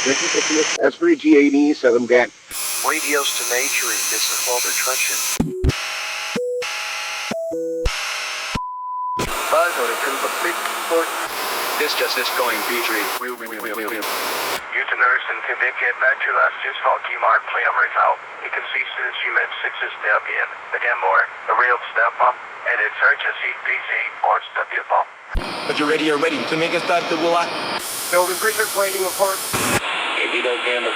That's free GAD, so them get. Radios to nature, this is Walter Truncheon. Buzz or the big sport. This just is going Petrie. You to nurse and to get back to us, just call Mark play on result. You can see since you met 6 step in. Again more, a real step up, and it's urgency PC or step up. But you're ready to make a start to go on. Building precinct waiting, of course. If you don't gamble,